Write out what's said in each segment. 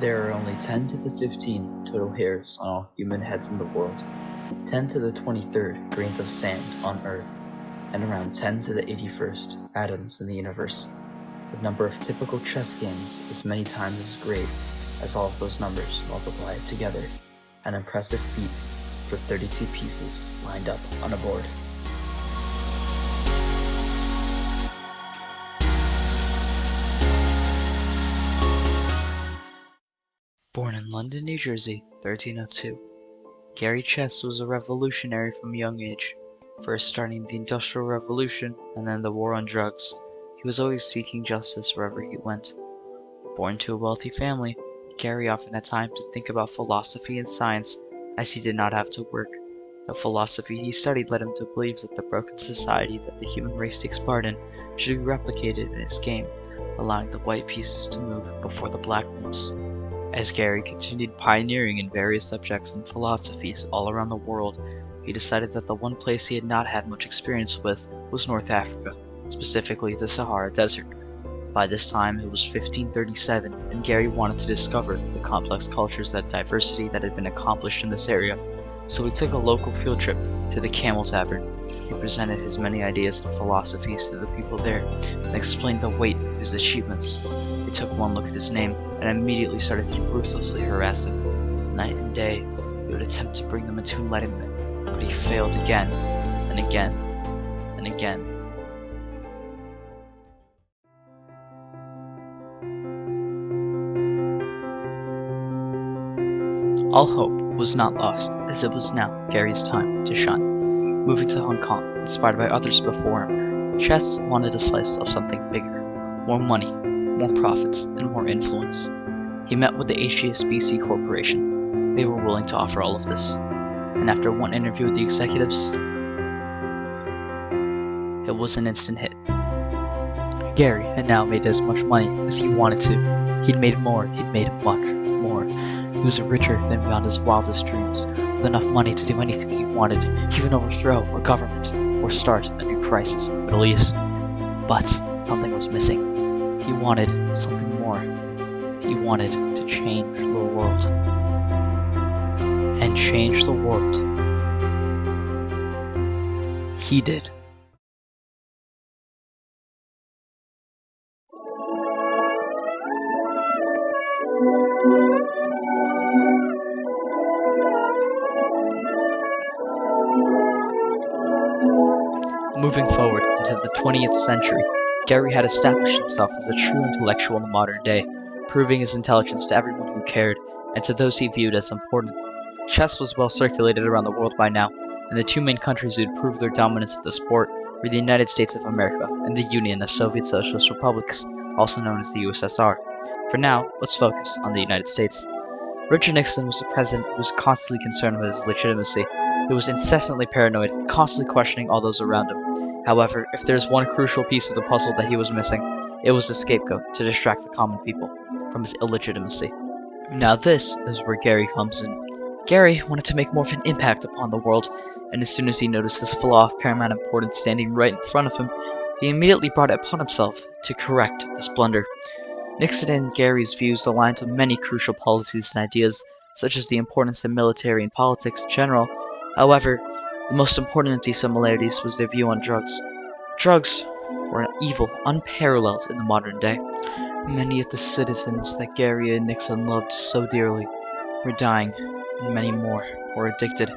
There are only 10 to the 15 total hairs on all human heads in the world, 10 to the 23rd grains of sand on Earth, and around 10 to the 81st atoms in the universe. The number of typical chess games is many times as great as all of those numbers multiplied together, an impressive feat for 32 pieces lined up on a board. Born in London, New Jersey, 1302, Gary Chess was a revolutionary from a young age, first starting the Industrial Revolution and then the War on Drugs. He was always seeking justice wherever he went. Born to a wealthy family, Gary often had time to think about philosophy and science, as he did not have to work. The philosophy he studied led him to believe that the broken society that the human race takes part in should be replicated in his game, allowing the white pieces to move before the black ones. As Gary continued pioneering in various subjects and philosophies all around the world, he decided that the one place he had not had much experience with was North Africa, specifically the Sahara Desert. By this time, it was 1537, and Gary wanted to discover the complex cultures and diversity that had been accomplished in this area, so he took a local field trip to the Camel Tavern. He presented his many ideas and philosophies to the people there, and explained the weight of his achievements. They took one look at his name, and immediately started to ruthlessly harass him. Night and day, he would attempt to bring them into enlightenment, but he failed again, and again, and again. All hope was not lost, as it was now Gary's time to shine. Moving to Hong Kong, inspired by others before him, Chess wanted a slice of something bigger, more money, more profits, and more influence. He met with the HSBC Corporation. They were willing to offer all of this, and after one interview with the executives, it was an instant hit. Gary had now made as much money as he wanted to. He'd made more, he'd made much more. He was richer than beyond his wildest dreams, with enough money to do anything he wanted, even overthrow a government, or start a new crisis in the Middle East. But something was missing. He wanted something more. He wanted to change the world. And change the world he did. Moving forward into the 20th century, Gary had established himself as a true intellectual in the modern day, proving his intelligence to everyone who cared, and to those he viewed as important. Chess was well circulated around the world by now, and the two main countries who had proved their dominance of the sport were the United States of America and the Union of Soviet Socialist Republics, also known as the USSR. For now, let's focus on the United States. Richard Nixon was a president who was constantly concerned with his legitimacy. He was incessantly paranoid, constantly questioning all those around him. However, if there is one crucial piece of the puzzle that he was missing, it was a scapegoat to distract the common people from his illegitimacy. Now this is where Gary comes in. Gary wanted to make more of an impact upon the world, and as soon as he noticed this flaw of paramount importance standing right in front of him, he immediately brought it upon himself to correct this blunder. Nixon and Gary's views aligned to many crucial policies and ideas, such as the importance of military and politics in general. However, the most important of these similarities was their view on drugs. Drugs were an evil unparalleled in the modern day. Many of the citizens that Gary and Nixon loved so dearly were dying, and many more were addicted.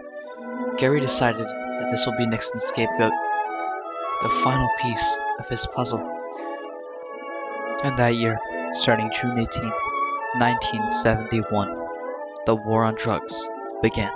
Gary decided that this will be Nixon's scapegoat, the final piece of his puzzle. And that year, starting June 18, 1971, the war on drugs began.